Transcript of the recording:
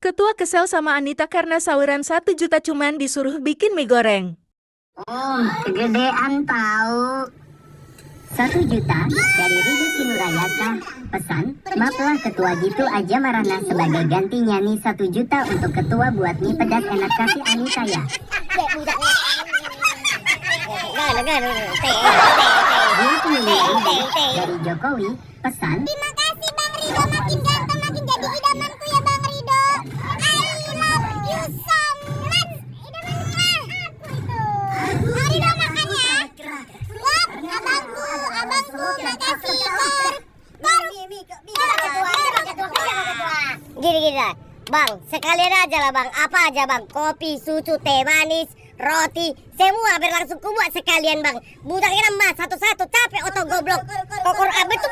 Ketua kesel sama Anita karena saweran 1 juta cuman disuruh bikin mie goreng. Oh, kegedean tahu. 1 juta dari Rido Sinuraya kah? Pesan, maaflah ketua gitu aja marahna sebagai gantinya nih 1 juta untuk ketua buat mie pedas enak kasih Anita ya. Buat milih dari Jokowi, pesan. Terima kasih Bang Rido, makin ganteng makin jadi idamanku ya Bang Rido. I love you so much. Idaman aku itu. Bang Rido makan ya. Wah, abangku, makasih ya Gini lah, Bang, sekalian aja lah Bang, apa aja Bang, kopi, susu, teh manis, roti, semua berlangsung kubuat sekalian Bang. Budaknya emas satu-satu, capek otot goblok. Kokor abet tuh